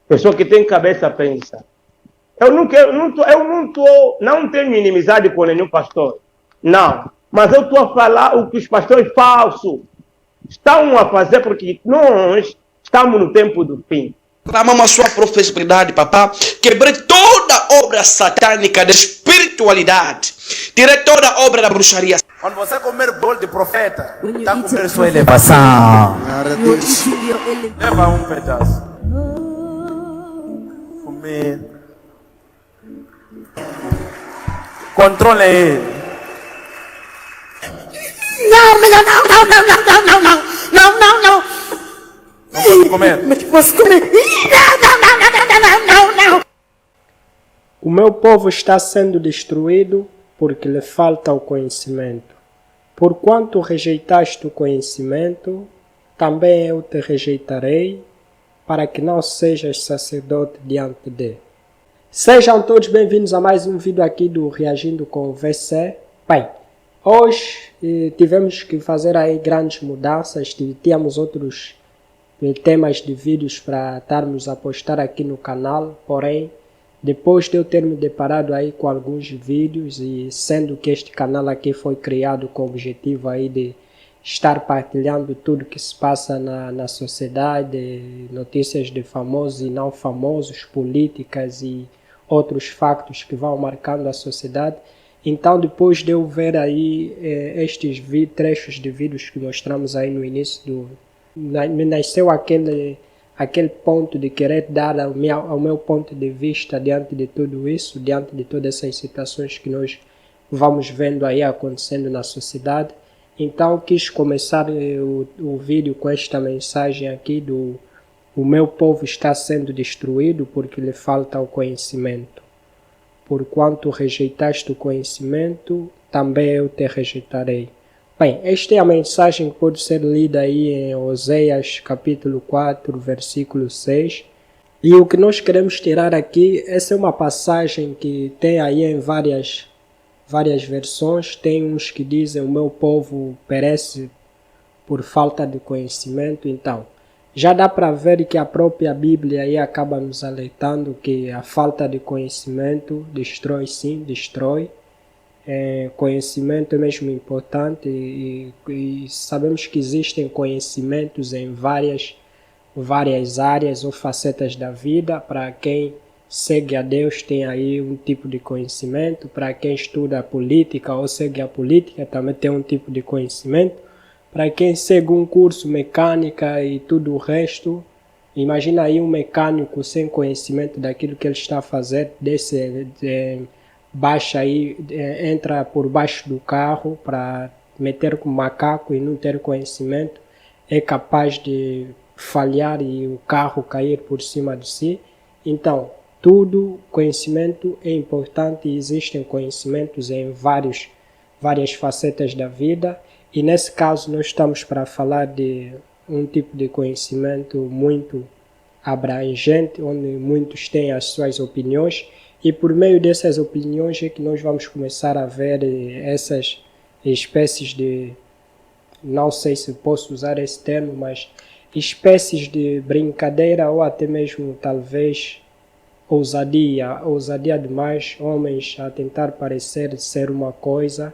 Pessoa que tem cabeça pensa. Eu não tenho inimizade com nenhum pastor. Não. Mas eu estou a falar o que os pastores falsos estão a fazer, porque nós estamos no tempo do fim. Clamamos a sua prosperidade, papá. Quebrei toda obra satânica da espiritualidade. Tirei toda obra da bruxaria. Quando você comer bolo de profeta, When you está eat comendo it, sua elevação. you're eating your elevation. Leva um pedaço. Comer. Controle ele. Não, não. Não pode comer. Mas posso comer? Não. O meu povo está sendo destruído porque lhe falta o conhecimento. Porquanto rejeitaste o conhecimento, também eu te rejeitarei, para que não sejas sacerdote diante de. Sejam todos bem-vindos a mais um vídeo aqui do Reagindo com o VC. Bem, hoje tivemos que fazer aí grandes mudanças, tínhamos outros temas de vídeos para estarmos a postar aqui no canal, porém, depois de eu ter me deparado aí com alguns vídeos e sendo que este canal aqui foi criado com o objetivo aí de estar partilhando tudo que se passa na sociedade, notícias de famosos e não famosos, políticas e outros factos que vão marcando a sociedade. Então, depois de eu ver aí estes trechos de vídeos que mostramos aí no início me nasceu aquele ponto de querer dar ao meu ponto de vista diante de tudo isso, diante de todas essas situações que nós vamos vendo aí acontecendo na sociedade. Então quis começar o vídeo com esta mensagem aqui o meu povo está sendo destruído porque lhe falta o conhecimento. Porquanto rejeitaste o conhecimento, também eu te rejeitarei. Bem, esta é a mensagem que pode ser lida aí em Oséias capítulo 4, versículo 6. E o que nós queremos tirar aqui, essa é uma passagem que tem aí em várias versões. Tem uns que dizem o meu povo perece por falta de conhecimento. Então, já dá para ver que a própria Bíblia aí acaba nos alertando que a falta de conhecimento destrói, sim, destrói. Conhecimento é mesmo importante e sabemos que existem conhecimentos em várias áreas ou facetas da vida. Para quem segue a Deus tem aí um tipo de conhecimento, para quem estuda a política ou segue a política também tem um tipo de conhecimento, para quem segue um curso mecânica e tudo o resto, imagina aí um mecânico sem conhecimento daquilo que ele está a fazer, baixa aí, entra por baixo do carro para meter com macaco e não ter conhecimento, é capaz de falhar e o carro cair por cima de si. Então, conhecimento é importante e existem conhecimentos em várias facetas da vida. E nesse caso nós estamos para falar de um tipo de conhecimento muito abrangente, onde muitos têm as suas opiniões. E por meio dessas opiniões é que nós vamos começar a ver essas espécies de, não sei se posso usar esse termo, mas espécies de brincadeira ou até mesmo talvez ousadia demais, homens a tentar parecer ser uma coisa.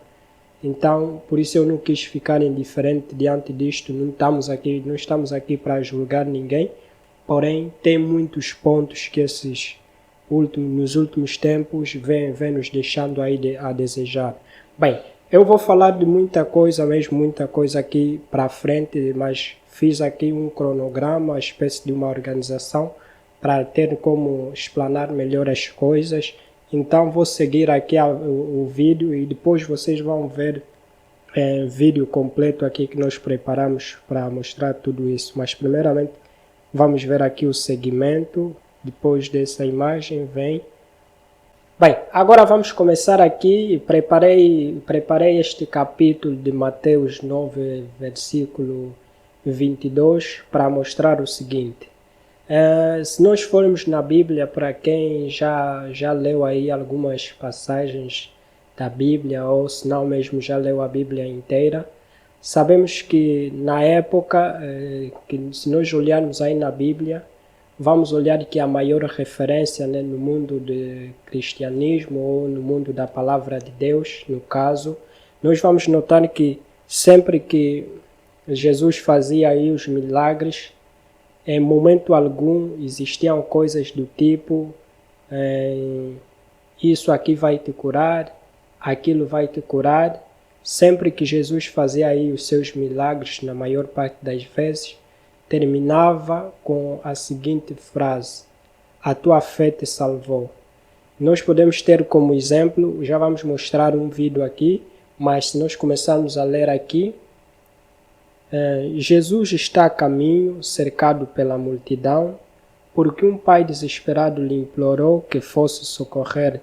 Então, por isso eu não quis ficar indiferente diante disto, não estamos aqui para julgar ninguém, porém tem muitos pontos que nos últimos tempos vem nos deixando aí a desejar. Bem, eu vou falar de muita coisa aqui para frente, mas fiz aqui um cronograma, uma espécie de uma organização para ter como explanar melhor as coisas. Então vou seguir aqui o vídeo e depois vocês vão ver vídeo completo aqui que nós preparamos para mostrar tudo isso. Mas primeiramente vamos ver aqui o segmento. Depois dessa imagem vem. Bem, agora vamos começar aqui. Preparei este capítulo de Mateus 9, versículo 22, para mostrar o seguinte. Se nós formos na Bíblia, para quem já leu aí algumas passagens da Bíblia, ou se não mesmo já leu a Bíblia inteira, sabemos que na época, que se nós olharmos aí na Bíblia, vamos olhar que a maior referência, né, no mundo do cristianismo ou no mundo da palavra de Deus, no caso, nós vamos notar que sempre que Jesus fazia aí os milagres, em momento algum existiam coisas do tipo isso aqui vai te curar, aquilo vai te curar. Sempre que Jesus fazia aí os seus milagres, na maior parte das vezes, terminava com a seguinte frase: a tua fé te salvou. Nós podemos ter como exemplo, já vamos mostrar um vídeo aqui, mas se nós começarmos a ler aqui, Jesus está a caminho, cercado pela multidão, porque um pai desesperado lhe implorou que fosse socorrer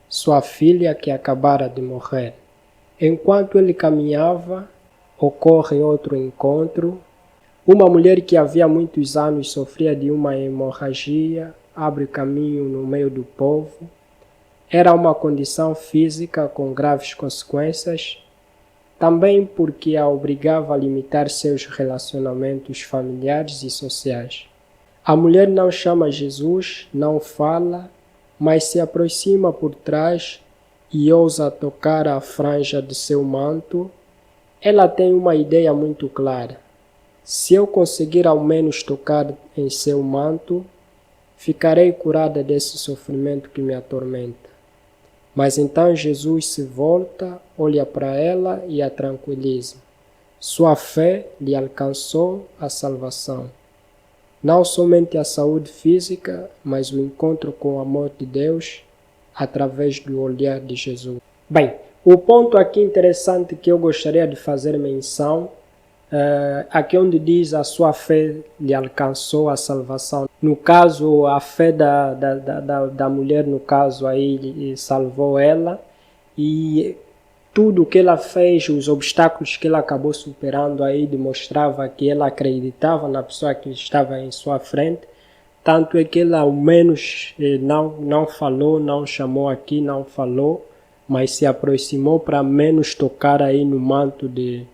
sua filha que acabara de morrer. Enquanto ele caminhava, ocorre outro encontro. Uma mulher que havia muitos anos sofria de uma hemorragia, abre caminho no meio do povo. Era uma condição física com graves consequências, também porque a obrigava a limitar seus relacionamentos familiares e sociais. A mulher não chama Jesus, não fala, mas se aproxima por trás e ousa tocar a franja de seu manto. Ela tem uma ideia muito clara: se eu conseguir ao menos tocar em seu manto, ficarei curada desse sofrimento que me atormenta. Mas então Jesus se volta, olha para ela e a tranquiliza. Sua fé lhe alcançou a salvação. Não somente a saúde física, mas o encontro com o amor de Deus através do olhar de Jesus. Bem, o ponto aqui interessante que eu gostaria de fazer menção, aqui onde diz a sua fé lhe alcançou a salvação. No caso, a fé da mulher, no caso aí, salvou ela, e tudo o que ela fez, os obstáculos que ela acabou superando aí, demonstrava que ela acreditava na pessoa que estava em sua frente. Tanto é que ela ao menos não falou, não chamou aqui, não falou, mas se aproximou para menos tocar aí no manto de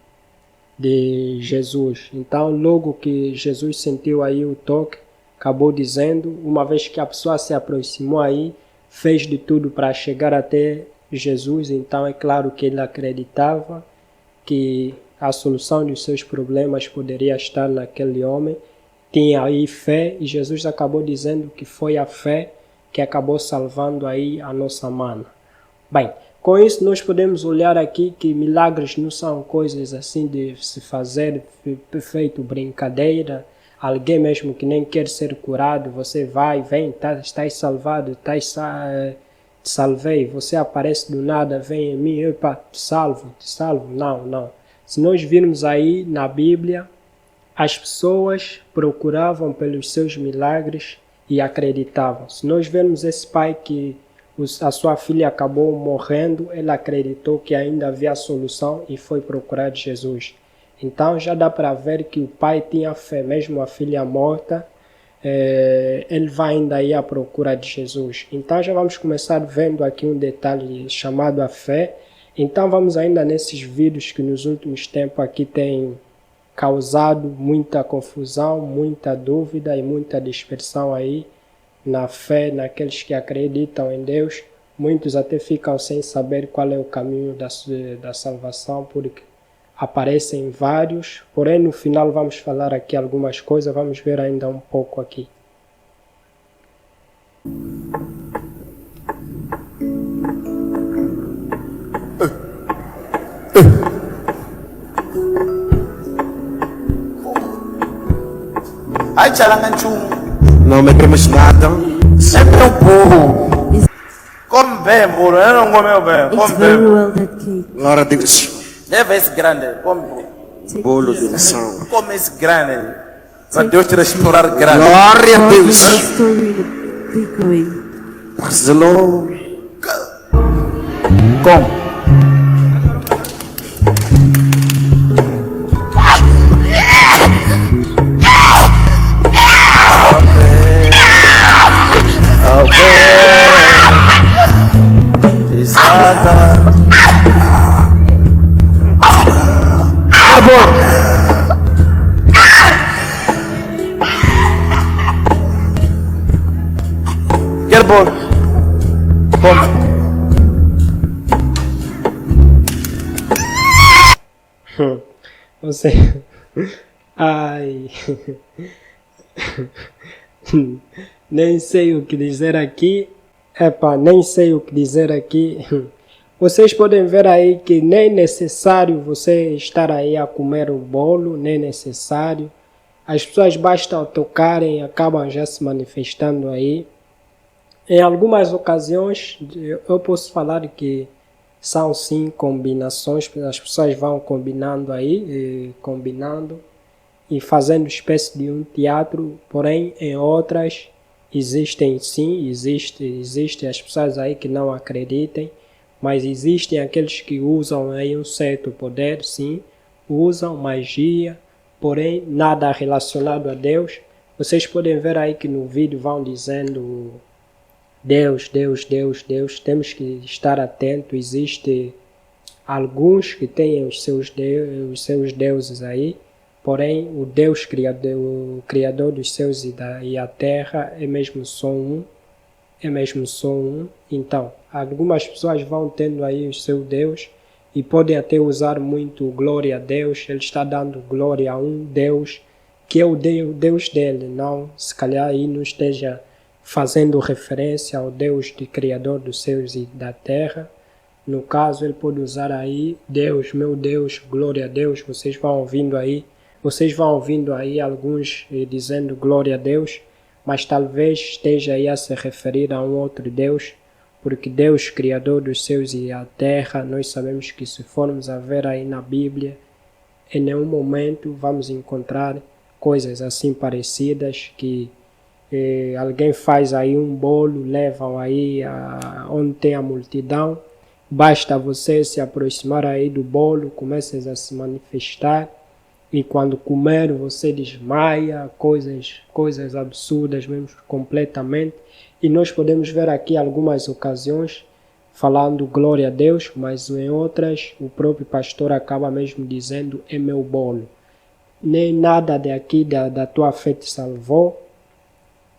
Jesus. Então, logo que Jesus sentiu aí o toque, acabou dizendo, uma vez que a pessoa se aproximou aí, fez de tudo para chegar até Jesus, então é claro que ele acreditava que a solução dos seus problemas poderia estar naquele homem. Tinha aí fé, e Jesus acabou dizendo que foi a fé que acabou salvando aí a nossa mana. Bem, com isso nós podemos olhar aqui que milagres não são coisas assim de se fazer feito brincadeira. Alguém mesmo que nem quer ser curado, você vai, vem, estás salvado, te salvei, você aparece do nada, vem em mim, epa, te salvo. Não. Se nós virmos aí na Bíblia, as pessoas procuravam pelos seus milagres e acreditavam. Se nós vermos esse pai que a sua filha acabou morrendo, ele acreditou que ainda havia solução e foi procurar Jesus. Então já dá para ver que o pai tinha fé, mesmo a filha morta, ele vai ainda aí à procura de Jesus. Então já vamos começar vendo aqui um detalhe chamado a fé. Então vamos ainda nesses vídeos que nos últimos tempos aqui tem causado muita confusão, muita dúvida e muita dispersão aí na fé, naqueles que acreditam em Deus. Muitos até ficam sem saber qual é o caminho da salvação, porque aparecem vários, porém no final vamos falar aqui algumas coisas, vamos ver ainda um pouco aqui. Ai, não metemos nada. Sempre um burro. Come bem, burro. Eu não comeu bem. It's Come very bem. well that cake. Glória a Deus. Leva esse grande. Come. Take Bolo this de one. unção. Come esse grande. Para Deus te restaurar grande. Glória a God will Deus. restore you in a big way. Praise the Lord. Come. bolo. Come. Você. Ai. Nem sei o que dizer aqui. Epa, nem sei o que dizer aqui. Vocês podem ver aí que nem é necessário você estar aí a comer o bolo, nem necessário. As pessoas basta tocarem, acabam já se manifestando aí. Em algumas ocasiões, eu posso falar que são sim combinações, as pessoas vão combinando aí, combinando e fazendo espécie de um teatro, porém em outras existem sim, existe as pessoas aí que não acreditem, mas existem aqueles que usam aí um certo poder, sim, usam magia, porém nada relacionado a Deus. Vocês podem ver aí que no vídeo vão dizendo Deus, Deus, Deus, Deus, temos que estar atento. Existe alguns que têm os seus deuses aí, porém o Deus criador, o Criador dos céus e a terra é mesmo só um, Então, algumas pessoas vão tendo aí o seu Deus e podem até usar muito glória a Deus. Ele está dando glória a um Deus que é o Deus dele, não, se calhar aí não esteja fazendo referência ao Deus de Criador dos céus e da terra. No caso, ele pode usar aí Deus, meu Deus, glória a Deus. Vocês vão ouvindo aí alguns dizendo glória a Deus, mas talvez esteja aí a se referir a um outro Deus, porque Deus, Criador dos céus e a terra, nós sabemos que se formos a ver aí na Bíblia, em nenhum momento vamos encontrar coisas assim parecidas que alguém faz aí um bolo, levam aí onde tem a multidão, basta você se aproximar aí do bolo, começas a se manifestar e quando comer você desmaia, coisas absurdas mesmo, completamente. E nós podemos ver aqui algumas ocasiões falando glória a Deus, mas em outras o próprio pastor acaba mesmo dizendo é meu bolo. Nem nada daqui da tua fé te salvou,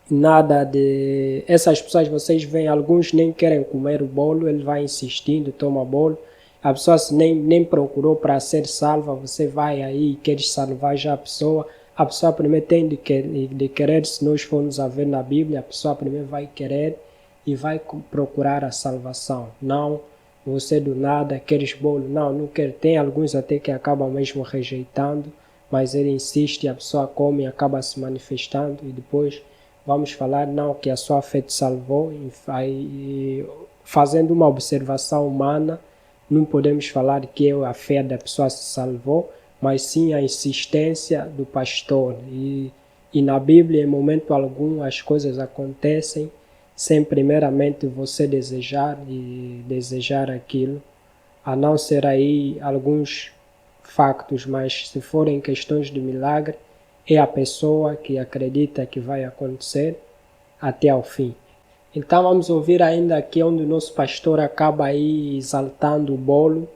nada de... Essas pessoas, vocês veem, alguns nem querem comer o bolo, ele vai insistindo, toma bolo. A pessoa nem procurou para ser salva, você vai aí e quer salvar já a pessoa primeiro tem de querer, se nós formos a ver na Bíblia, a pessoa primeiro vai querer e vai procurar a salvação. Não, você do nada queres bolo, não quer. Tem alguns até que acabam mesmo rejeitando, mas ele insiste, a pessoa come e acaba se manifestando e depois vamos falar não que a sua fé te salvou. E fazendo uma observação humana, não podemos falar que a fé da pessoa se salvou, mas sim a insistência do pastor. E na Bíblia, em momento algum, as coisas acontecem sem primeiramente você desejar aquilo, a não ser aí alguns factos, mas se forem questões de milagre, é a pessoa que acredita que vai acontecer até ao fim. Então vamos ouvir ainda aqui onde o nosso pastor acaba aí exaltando o bolo,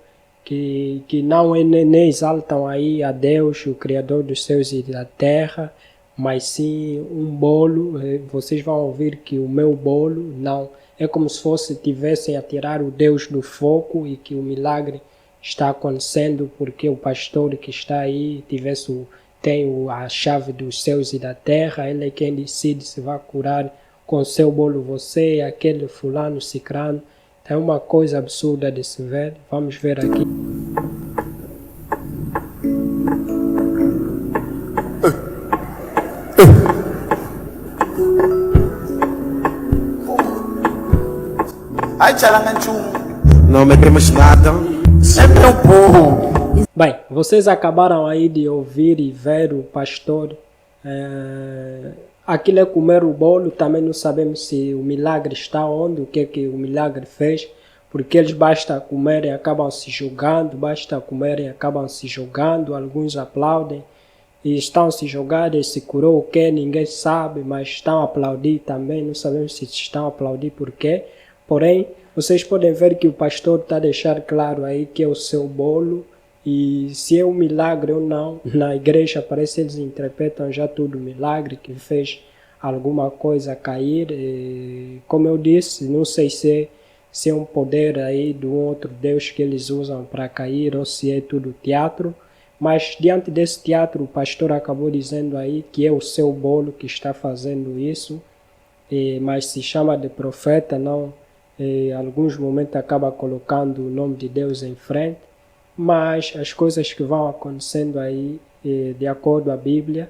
que não nem exaltam aí a Deus, o Criador dos céus e da terra, mas sim um bolo. Vocês vão ouvir que o meu bolo não é como se fosse tivessem a tirar o Deus do fogo e que o milagre está acontecendo porque o pastor que está aí tem a chave dos céus e da terra, ele é quem decide se vai curar com seu bolo você, aquele fulano, cicrano. É uma coisa absurda de se ver. Vamos ver aqui. Ai, não metemos nada. Sempre um burro. Bem, vocês acabaram aí de ouvir e ver o pastor. Aquilo é comer o bolo, também não sabemos se o milagre está onde, o que o milagre fez, porque eles basta comerem e acabam se jogando, alguns aplaudem e estão se jogando, se curou o que, ninguém sabe, mas estão a aplaudir também, não sabemos se estão a aplaudir por quê, porém, vocês podem ver que o pastor está a deixar claro aí que é o seu bolo, e se é um milagre ou não, na igreja parece que eles interpretam já tudo o milagre que fez alguma coisa cair. Como eu disse, não sei se é um poder aí do outro Deus que eles usam para cair ou se é tudo teatro. Mas diante desse teatro, o pastor acabou dizendo aí que é o seu bolo que está fazendo isso, mas se chama de profeta, não? Em alguns momentos acaba colocando o nome de Deus em frente, mas as coisas que vão acontecendo aí, de acordo à Bíblia,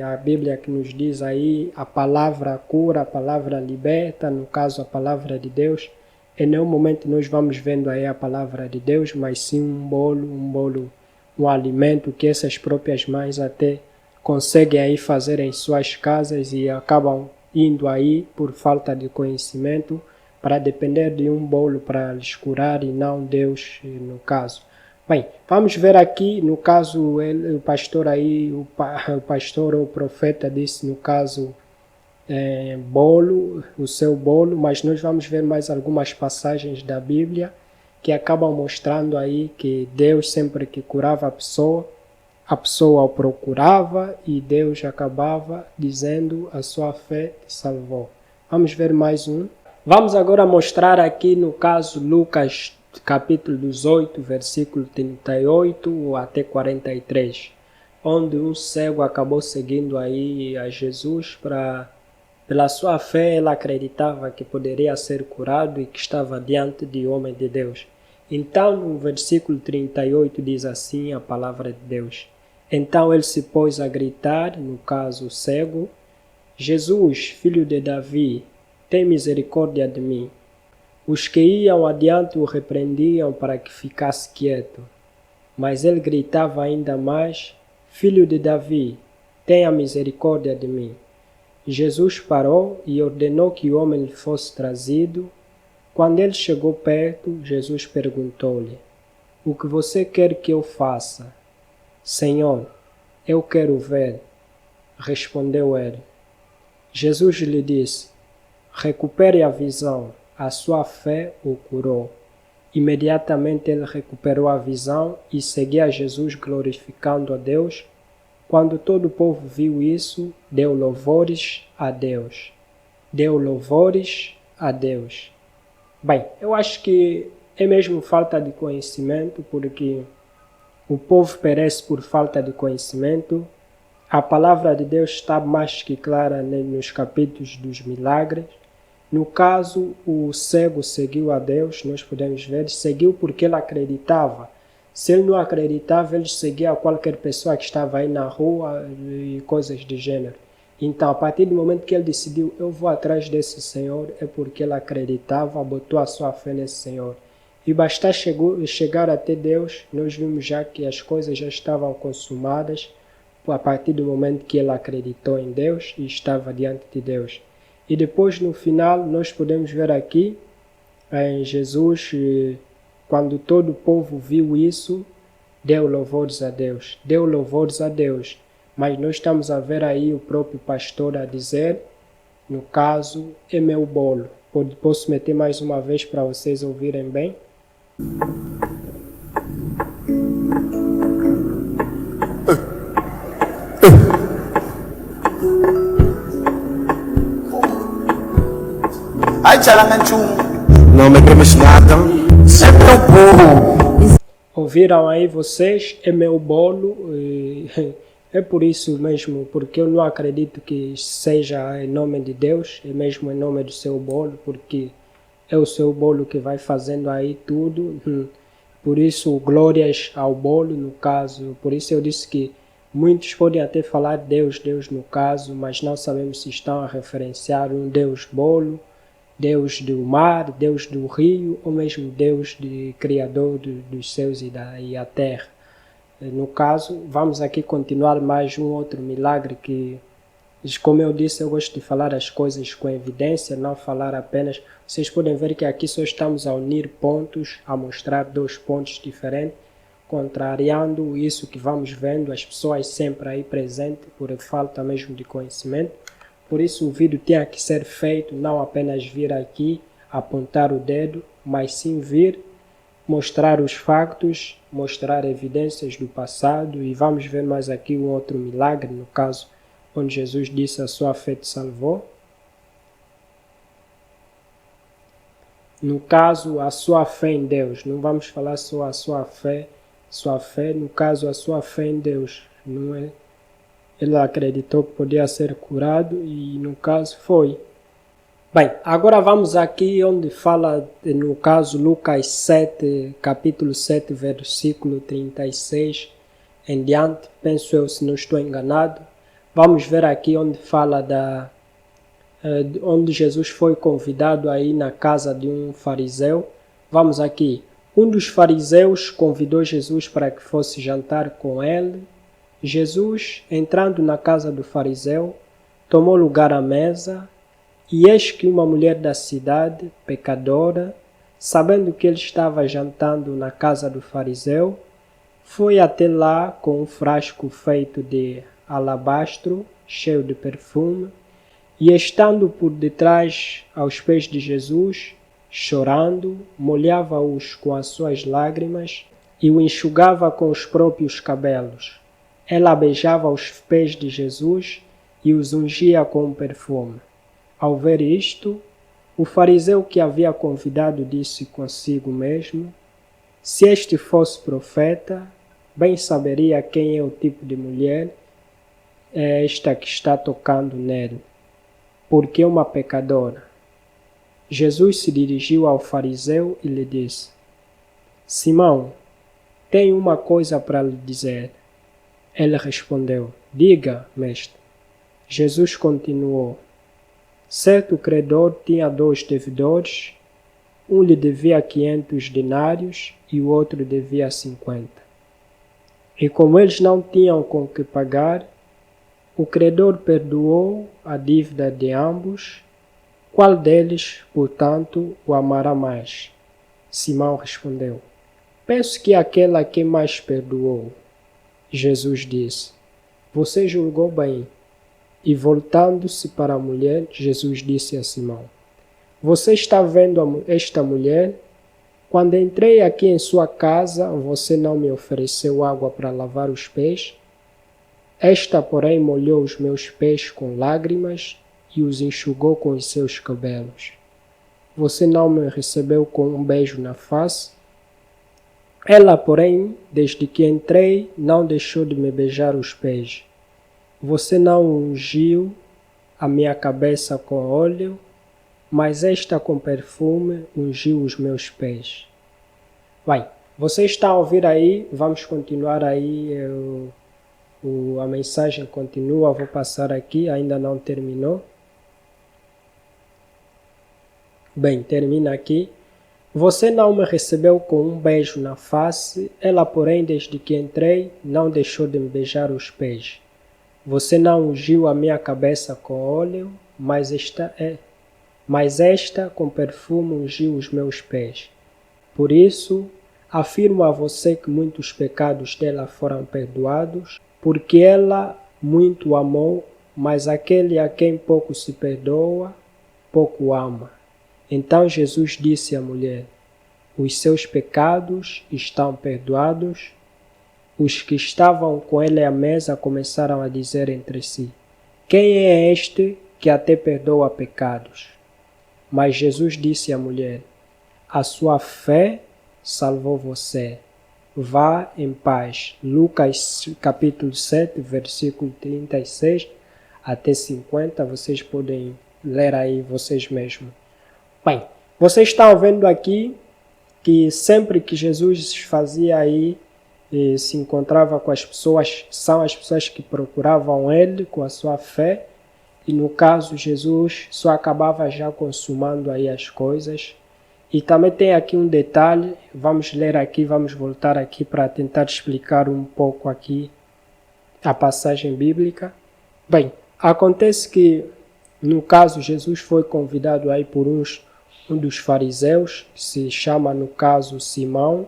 a Bíblia que nos diz aí, a palavra cura, a palavra liberta, no caso a palavra de Deus, em nenhum momento nós vamos vendo aí a palavra de Deus, mas sim um bolo, um alimento que essas próprias mães até conseguem aí fazer em suas casas e acabam indo aí por falta de conhecimento para depender de um bolo para lhes curar e não Deus no caso. Bem, vamos ver aqui no caso o pastor aí, o pastor ou o profeta disse no caso bolo, o seu bolo, mas nós vamos ver mais algumas passagens da Bíblia que acabam mostrando aí que Deus sempre que curava a pessoa o procurava e Deus acabava dizendo a sua fé te salvou. Vamos ver mais um. Vamos agora mostrar aqui no caso Lucas capítulo 18, versículo 38 até 43, onde um cego acabou seguindo aí a Jesus pela sua fé, ele acreditava que poderia ser curado e que estava diante de homem de Deus. Então, no versículo 38 diz assim a palavra de Deus. Então ele se pôs a gritar, no caso cego, Jesus, filho de Davi, tem misericórdia de mim. Os que iam adiante o repreendiam para que ficasse quieto. Mas ele gritava ainda mais, Filho de Davi, tenha misericórdia de mim. Jesus parou e ordenou que o homem lhe fosse trazido. Quando ele chegou perto, Jesus perguntou-lhe, O que você quer que eu faça? Senhor, eu quero ver. Respondeu ele. Jesus lhe disse, Recupere a visão, a sua fé o curou. Imediatamente ele recuperou a visão e seguia Jesus glorificando a Deus. Quando todo o povo viu isso, deu louvores a Deus. Deu louvores a Deus. Bem, eu acho que é mesmo falta de conhecimento, porque o povo perece por falta de conhecimento. A palavra de Deus está mais que clara nos capítulos dos milagres. No caso, o cego seguiu a Deus, nós podemos ver, seguiu porque ele acreditava. Se ele não acreditava, ele seguia qualquer pessoa que estava aí na rua e coisas do gênero. Então, a partir do momento que ele decidiu, eu vou atrás desse Senhor, é porque ele acreditava, botou a sua fé nesse Senhor. E basta chegar até Deus, nós vimos já que as coisas já estavam consumadas, a partir do momento que ele acreditou em Deus e estava diante de Deus. E depois, no final, nós podemos ver aqui, em Jesus, quando todo o povo viu isso, deu louvores a Deus. Deu louvores a Deus. Mas nós estamos a ver aí o próprio pastor a dizer, no caso, é meu bolo. Posso meter mais uma vez para vocês ouvirem bem? Ai, Charanganchum, não me temes nada, sempre um burro. Ouviram aí vocês? É meu bolo. É por isso mesmo, porque eu não acredito que seja em nome de Deus, é mesmo em nome do seu bolo, porque é o seu bolo que vai fazendo aí tudo. Por isso, glórias ao bolo, no caso. Por isso eu disse que muitos podem até falar Deus, Deus no caso, mas não sabemos se estão a referenciar um Deus bolo, Deus do mar, Deus do rio, ou mesmo Deus criador dos céus e a terra. No caso, vamos aqui continuar mais um outro milagre que, como eu disse, eu gosto de falar as coisas com evidência, não falar apenas. Vocês podem ver que aqui só estamos a unir pontos, a mostrar dois pontos diferentes, contrariando isso que vamos vendo, as pessoas sempre aí presentes por falta mesmo de conhecimento. Por isso o vídeo tinha que ser feito, não apenas vir aqui, apontar o dedo, mas sim vir, mostrar os factos, mostrar evidências do passado. E vamos ver mais aqui um outro milagre, no caso, onde Jesus disse a sua fé te salvou. No caso, a sua fé em Deus. Não vamos falar só a sua fé, no caso, a sua fé em Deus. Não é? Ele acreditou que podia ser curado e no caso foi. Bem, agora vamos aqui onde fala, no caso, Lucas 7, capítulo 7, versículo 36 em diante. Penso eu, se não estou enganado. Vamos ver aqui onde fala onde Jesus foi convidado aí na casa de um fariseu. Vamos aqui. Um dos fariseus convidou Jesus para que fosse jantar com ele. Jesus, entrando na casa do fariseu, tomou lugar à mesa, e eis que uma mulher da cidade, pecadora, sabendo que ele estava jantando na casa do fariseu, foi até lá com um frasco feito de alabastro, cheio de perfume, e estando por detrás aos pés de Jesus, chorando, molhava-os com as suas lágrimas e o enxugava com os próprios cabelos. Ela beijava os pés de Jesus e os ungia com perfume. Ao ver isto, o fariseu que havia convidado disse consigo mesmo: se este fosse profeta, bem saberia quem é o tipo de mulher é esta que está tocando nele, porque é uma pecadora. Jesus se dirigiu ao fariseu e lhe disse: Simão, tenho uma coisa para lhe dizer. Ele respondeu: diga, mestre. Jesus continuou: certo credor tinha 2 devedores, um lhe devia 500 denários e o outro devia 50. E como eles não tinham com que pagar, o credor perdoou a dívida de ambos. Qual deles, portanto, o amará mais? Simão respondeu: penso que aquele a quem mais perdoou. Jesus disse: você julgou bem. E voltando-se para a mulher, Jesus disse a Simão: você está vendo esta mulher? Quando entrei aqui em sua casa, você não me ofereceu água para lavar os pés? Esta, porém, molhou os meus pés com lágrimas e os enxugou com os seus cabelos. Você não me recebeu com um beijo na face? Ela, porém, desde que entrei, não deixou de me beijar os pés. Você não ungiu a minha cabeça com óleo, mas esta com perfume ungiu os meus pés. Vai, você está a ouvir aí, vamos continuar aí, a mensagem continua, vou passar aqui, ainda não terminou. Bem, termina aqui. Você não me recebeu com um beijo na face, ela, porém, desde que entrei, não deixou de me beijar os pés. Você não ungiu a minha cabeça com óleo, mas esta com perfume ungiu os meus pés. Por isso, afirmo a você que muitos pecados dela foram perdoados, porque ela muito amou, mas aquele a quem pouco se perdoa, pouco ama. Então Jesus disse à mulher: os seus pecados estão perdoados. Os que estavam com ele à mesa começaram a dizer entre si: quem é este que até perdoa pecados? Mas Jesus disse à mulher: a sua fé salvou você. Vá em paz. Lucas capítulo 7, versículo 36 até 50, vocês podem ler aí vocês mesmos. Bem, vocês estão vendo aqui que sempre que Jesus fazia aí, se encontrava com as pessoas, são as pessoas que procuravam ele com a sua fé, e no caso Jesus só acabava já consumando aí as coisas. E também tem aqui um detalhe, vamos ler aqui, vamos voltar aqui para tentar explicar um pouco aqui a passagem bíblica. Bem, acontece que no caso Jesus foi convidado aí por um dos fariseus, que se chama no caso Simão,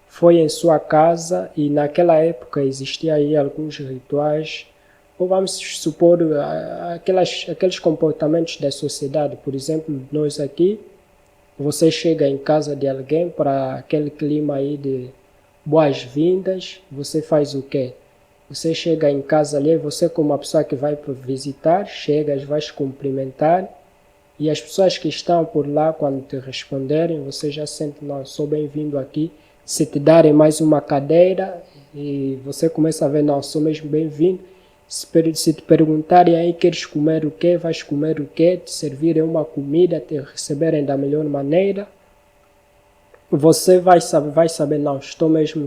foi em sua casa e naquela época existia aí alguns rituais, ou vamos supor aqueles comportamentos da sociedade. Por exemplo, nós aqui, você chega em casa de alguém para aquele clima aí de boas-vindas, você faz o quê? Você chega em casa ali, você como uma pessoa que vai visitar, chegas, vais cumprimentar, e as pessoas que estão por lá, quando te responderem, você já sente, não, sou bem-vindo aqui. Se te darem mais uma cadeira, e você começa a ver, não, sou mesmo bem-vindo. Se te perguntarem aí, queres comer o quê, vais comer o quê, te servirem uma comida, te receberem da melhor maneira, você vai saber, não,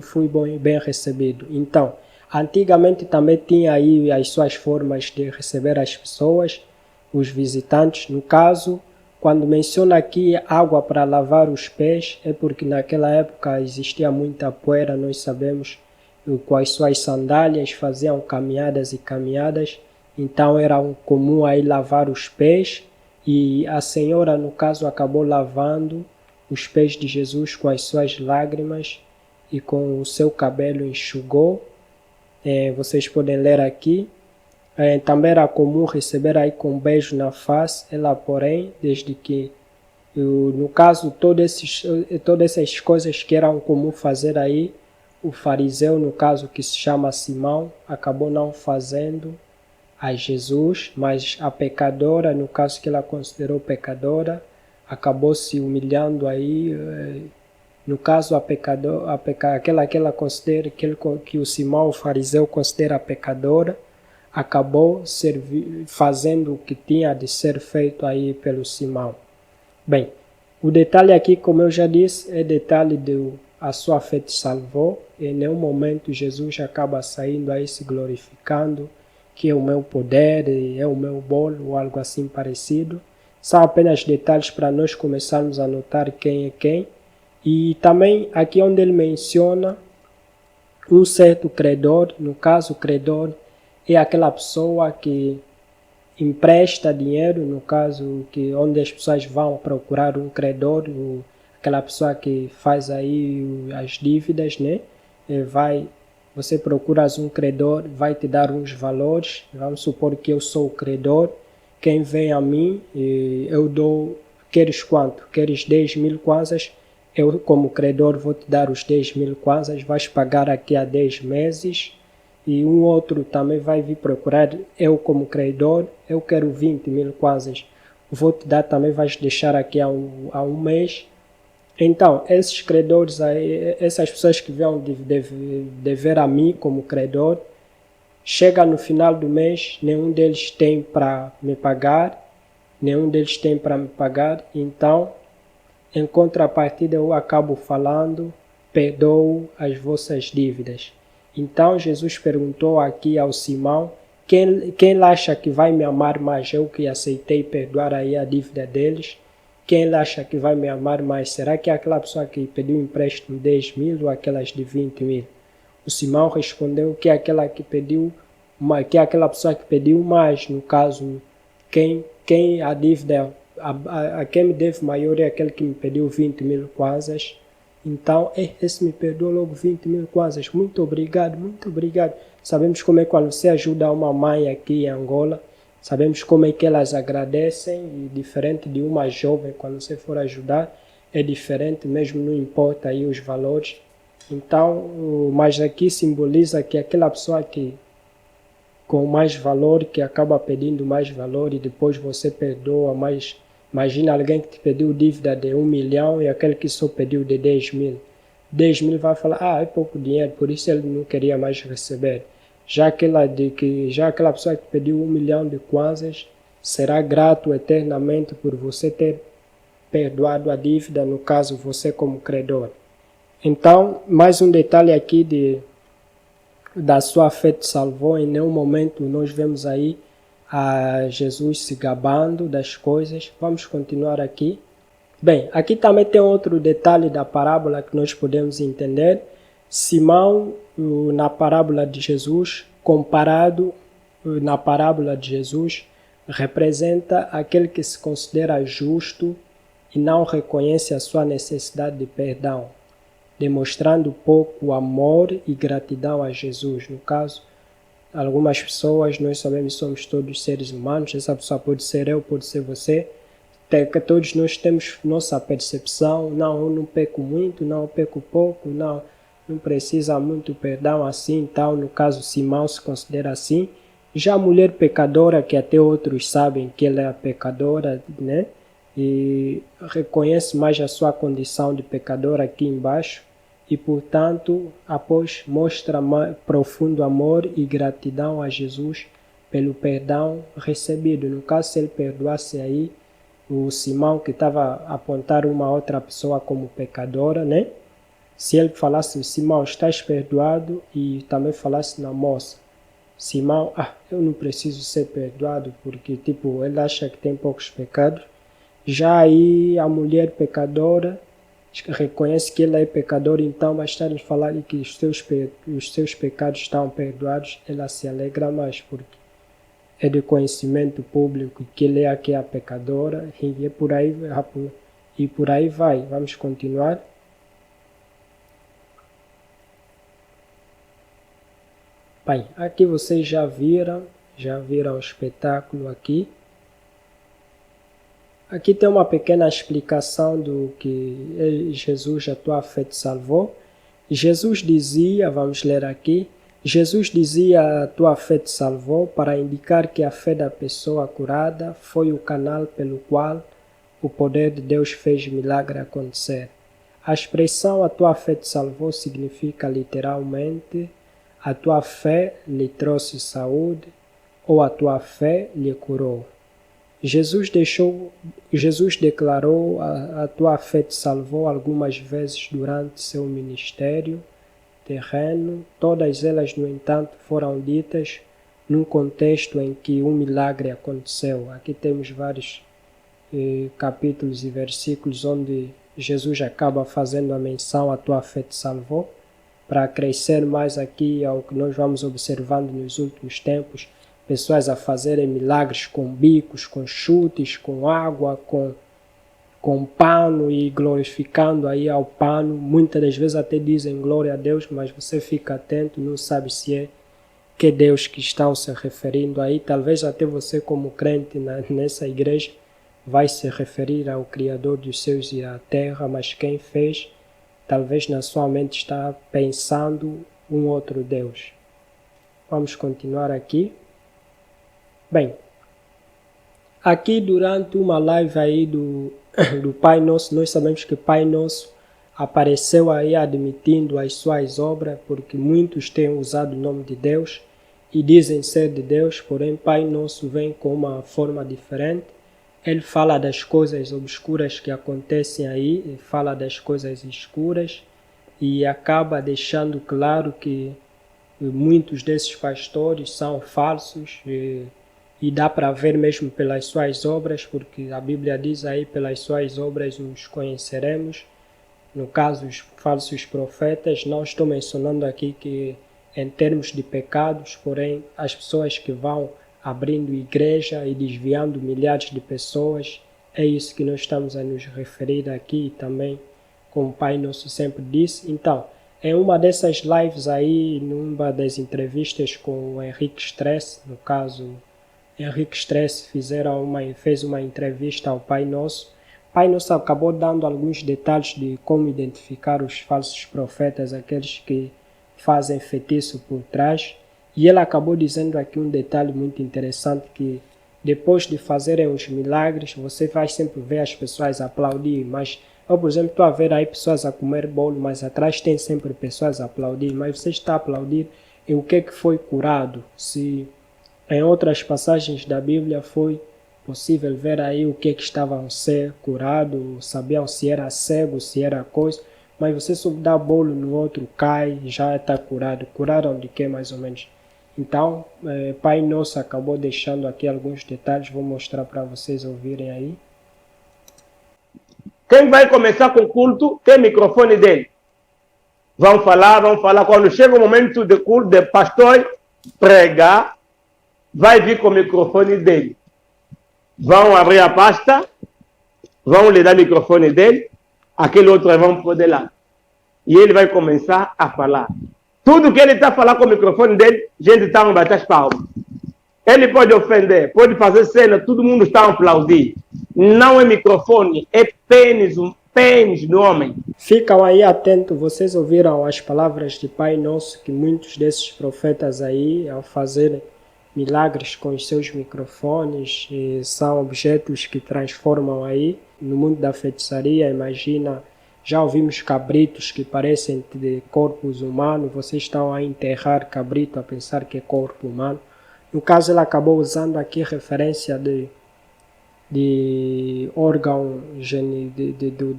fui bem recebido. Então, antigamente também tinha aí as suas formas de receber as pessoas, os visitantes. No caso, quando menciona aqui água para lavar os pés, é porque naquela época existia muita poeira, nós sabemos, com as suas sandálias faziam caminhadas e caminhadas, então era comum aí lavar os pés, e a senhora, no caso, acabou lavando os pés de Jesus com as suas lágrimas e com o seu cabelo enxugou. Vocês podem ler aqui. Também era comum receber aí com um beijo na face. Ela, porém, desde que, no caso, todas essas coisas que eram comum fazer aí, o fariseu, no caso, que se chama Simão, acabou não fazendo a Jesus, mas a pecadora, no caso que ela considerou pecadora, acabou se humilhando aí. No caso, aquela que ela considera, que o Simão, o fariseu, considera pecadora, acabou fazendo o que tinha de ser feito aí pelo Simão. Bem, o detalhe aqui, como eu já disse, é detalhe a sua fé te salvou. Em nenhum momento Jesus acaba saindo aí se glorificando, que é o meu poder, é o meu bolo, ou algo assim parecido. São apenas detalhes para nós começarmos a notar quem é quem. E também aqui onde ele menciona um certo credor, no caso o credor é aquela pessoa que empresta dinheiro, no caso que onde as pessoas vão procurar um credor, aquela pessoa que faz aí as dívidas, né? Você procuras um credor, vai te dar uns valores, vamos supor que eu sou o credor, quem vem a mim, eu dou, queres quanto? Queres 10 mil kwanzas? Eu como credor vou te dar os 10 mil kwanzas, vais pagar aqui a 10 meses, e um outro também vai vir procurar, eu como credor, eu quero 20 mil kwanzas, vou te dar também, vais deixar aqui a um mês. Então, esses credores, essas pessoas que vão dever a mim como credor, chega no final do mês, nenhum deles tem para me pagar, então, em contrapartida, eu acabo falando, perdoo as vossas dívidas. Então, Jesus perguntou aqui ao Simão, quem acha que vai me amar mais? Eu que aceitei perdoar aí a dívida deles. Quem acha que vai me amar mais? Será que é aquela pessoa que pediu empréstimo de 10 mil ou aquelas de 20 mil? O Simão respondeu que é aquela pessoa que pediu mais. No caso, quem a dívida, a quem me deve maior é aquele que me pediu 20 mil kwanzas. Então, esse me perdoou logo 20 mil kwanzas. Muito obrigado, muito obrigado. Sabemos como é quando você ajuda uma mãe aqui em Angola. Sabemos como é que elas agradecem, e diferente de uma jovem, quando você for ajudar, é diferente, mesmo não importa aí os valores. Então, mas aqui simboliza que aquela pessoa que com mais valor, que acaba pedindo mais valor e depois você perdoa mais. Imagina alguém que te pediu dívida de 1 milhão e aquele que só pediu de 10 mil. 10 mil vai falar, é pouco dinheiro, por isso ele não queria mais receber. Já aquela pessoa que pediu 1 milhão de kwanzas será grato eternamente por você ter perdoado a dívida, no caso você como credor. Então, mais um detalhe aqui da sua fé te salvou. Em nenhum momento nós vemos aí a Jesus se gabando das coisas. Vamos continuar aqui. Bem, aqui também tem outro detalhe da parábola que nós podemos entender. Simão, na parábola de Jesus, comparado na parábola de Jesus, representa aquele que se considera justo e não reconhece a sua necessidade de perdão, demonstrando pouco amor e gratidão a Jesus. No caso, algumas pessoas, nós sabemos que somos todos seres humanos, essa pessoa pode ser eu, pode ser você, todos nós temos nossa percepção, não, eu não peco muito, não, eu peco pouco, não, não precisa muito perdão assim, então no caso Simão se considera assim. Já a mulher pecadora, que até outros sabem que ela é a pecadora, né? E reconhece mais a sua condição de pecadora aqui embaixo e, portanto, após mostra profundo amor e gratidão a Jesus pelo perdão recebido. No caso, se ele perdoasse aí o Simão, que estava a apontar uma outra pessoa como pecadora, né? Se ele falasse, Simão, estás perdoado, e também falasse na moça, Simão, eu não preciso ser perdoado, porque tipo, ele acha que tem poucos pecados. Já aí a mulher pecadora reconhece que ela é pecadora, então basta lhe falar que os seus pecados estão perdoados, ela se alegra mais, porque é de conhecimento público que ele é aqui a pecadora, e por aí vai. Vamos continuar. Bem, aqui vocês já viram o espetáculo aqui. Aqui tem uma pequena explicação do que Jesus, a tua fé te salvou. Jesus dizia, vamos ler aqui, Jesus dizia, a tua fé te salvou, para indicar que a fé da pessoa curada foi o canal pelo qual o poder de Deus fez milagre acontecer. A expressão a tua fé te salvou significa literalmente a tua fé lhe trouxe saúde ou a tua fé lhe curou. Jesus declarou a tua fé te salvou algumas vezes durante seu ministério terreno. Todas elas, no entanto, foram ditas num contexto em que um milagre aconteceu. Aqui temos vários capítulos e versículos onde Jesus acaba fazendo a menção a tua fé te salvou. Para crescer mais aqui ao que nós vamos observando nos últimos tempos, pessoas a fazerem milagres com bicos, com chutes, com água, com pano e glorificando aí ao pano. Muitas das vezes até dizem glória a Deus, mas você fica atento, não sabe se é que Deus que estão se referindo aí. Talvez até você como crente nessa igreja vai se referir ao Criador dos céus e da terra, mas quem fez, talvez na sua mente está pensando um outro Deus. Vamos continuar aqui. Bem, aqui durante uma live aí do Pai Nosso, nós sabemos que Pai Nosso apareceu aí admitindo as suas obras, porque muitos têm usado o nome de Deus e dizem ser de Deus, porém Pai Nosso vem com uma forma diferente. Ele fala das coisas obscuras que acontecem aí, fala das coisas escuras e acaba deixando claro que muitos desses pastores são falsos e dá para ver mesmo pelas suas obras, porque a Bíblia diz aí, pelas suas obras os conheceremos. No caso, os falsos profetas, não estou mencionando aqui que em termos de pecados, porém as pessoas que vão abrindo igreja e desviando milhares de pessoas, é isso que nós estamos a nos referir aqui também, como o Pai Nosso sempre disse. Então, em uma dessas lives aí, numa das entrevistas com o Henrique Stress, no caso, Henrique Stress fez uma entrevista ao Pai Nosso. O Pai Nosso acabou dando alguns detalhes de como identificar os falsos profetas, aqueles que fazem feitiço por trás. E ele acabou dizendo aqui um detalhe muito interessante, que depois de fazerem os milagres, você vai sempre ver as pessoas aplaudir, mas eu, por exemplo, estou a ver aí pessoas a comer bolo, mas atrás tem sempre pessoas a aplaudir, mas você está a aplaudir em o que foi curado. Se em outras passagens da Bíblia foi possível ver aí o que estavam a ser curado, sabiam se era cego, se era coisa, mas você só dá bolo no outro, cai, já está curado. Curaram de que mais ou menos? Então, Pai Nosso acabou deixando aqui alguns detalhes, vou mostrar para vocês ouvirem aí. Quem vai começar com o culto tem microfone dele. Vão falar. Quando chega o momento de culto, de pastor pregar, vai vir com o microfone dele. Vão abrir a pasta, vão lhe dar o microfone dele, aquele outro vão poder lá. E ele vai começar a falar. Tudo que ele está falando com o microfone dele, gente está a bater as palmas. Ele pode ofender, pode fazer cena, todo mundo está a aplaudir. Não é microfone, é pênis pênis do homem. Ficam aí atentos, vocês ouviram as palavras de Pai Nosso, que muitos desses profetas aí, ao fazerem milagres com os seus microfones, são objetos que transformam aí no mundo da feitiçaria. Imagina, já ouvimos cabritos que parecem de corpos humanos, vocês estão a enterrar cabrito a pensar que é corpo humano. No caso, ele acabou usando aqui referência de órgão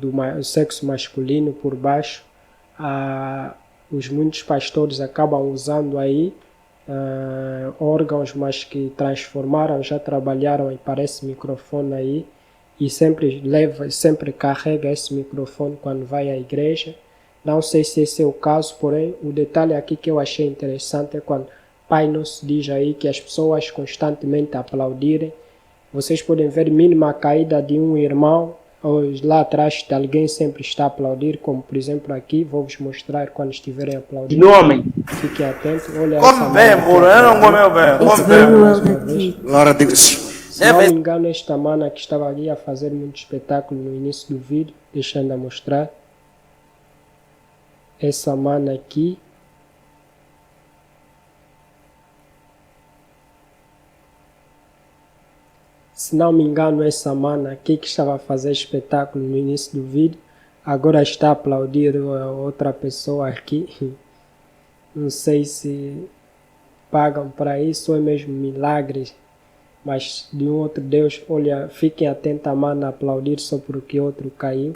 do sexo masculino por baixo. Os muitos pastores acabam usando aí órgãos, mas que transformaram, já trabalharam e parece microfone aí, e sempre carrega esse microfone quando vai à igreja. Não sei se esse é o caso, porém o detalhe aqui que eu achei interessante é quando Pai Nosso diz aí que as pessoas constantemente aplaudirem. Vocês podem ver mínima caída de um irmão, ou lá atrás de alguém sempre está a aplaudir, como por exemplo aqui, vou-vos mostrar quando estiverem a aplaudir. Do homem. Fiquem atentos, olha Come bem, moro, eu não comeu bem. It's Come very bem. well that he Glória a Deus. Se não me engano, esta mana que estava ali a fazer muito espetáculo no início do vídeo, deixando a mostrar. Essa mana aqui. Se não me engano, essa mana aqui que estava a fazer espetáculo no início do vídeo, agora está a aplaudir outra pessoa aqui. Não sei se pagam para isso ou é mesmo milagres, mas de um outro Deus. Olha, fiquem atentos a mana a aplaudir só porque outro caiu.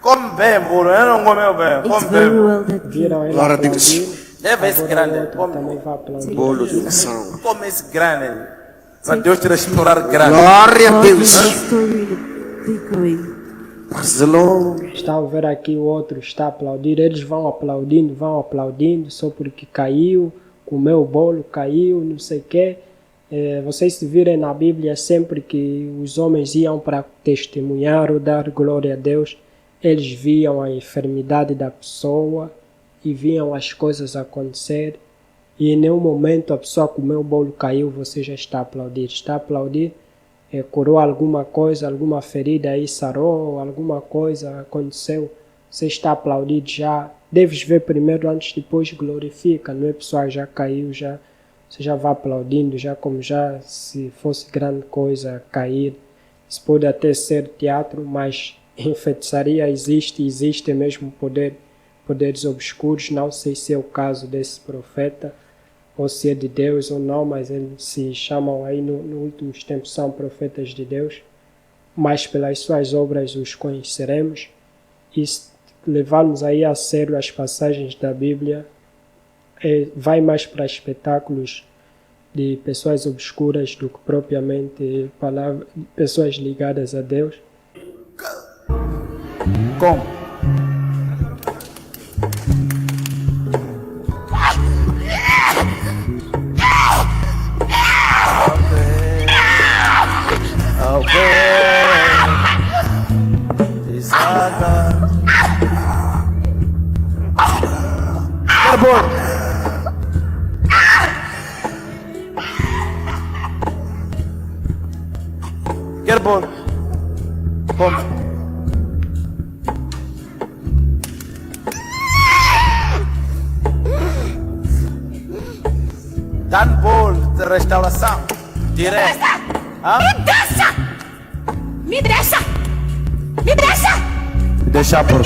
Come bem, moro, eu não comeu bem. It's Come very bem. well that he Viram ele Glória a Deus. aplaudir? Deve esse Agora o grande. outro Come, também vai aplaudir. bolo de unção. Come esse grande. Para Deus te restaurar grande. God Glória a will Deus. restore you the big Barcelona. Estão a ver aqui o outro está a aplaudir, eles vão aplaudindo, só porque caiu, comeu o bolo, caiu, não sei o quê. Vocês se virem na Bíblia, sempre que os homens iam para testemunhar ou dar glória a Deus, eles viam a enfermidade da pessoa e viam as coisas acontecer. E em nenhum momento a pessoa comeu o bolo, caiu, você já está a aplaudir. Está a aplaudir, curou alguma coisa, alguma ferida aí sarou, alguma coisa aconteceu, você está a aplaudir já. Deves ver primeiro, antes, depois glorifica, não é pessoal, já caiu, já, você já vai aplaudindo, já como já se fosse grande coisa cair. Isso pode até ser teatro, mas em feitiçaria existe mesmo poderes obscuros. Não sei se é o caso desse profeta, ou se é de Deus ou não, mas eles se chamam aí nos últimos tempos, são profetas de Deus, mas pelas suas obras os conheceremos. E se levarmos aí a sério as passagens da Bíblia, vai mais para espetáculos de pessoas obscuras do que propriamente pessoas ligadas a Deus. Come. Get a ball. Come. Dan ball de restauração. Direto. Me deixa! Me deixa! Deixa por.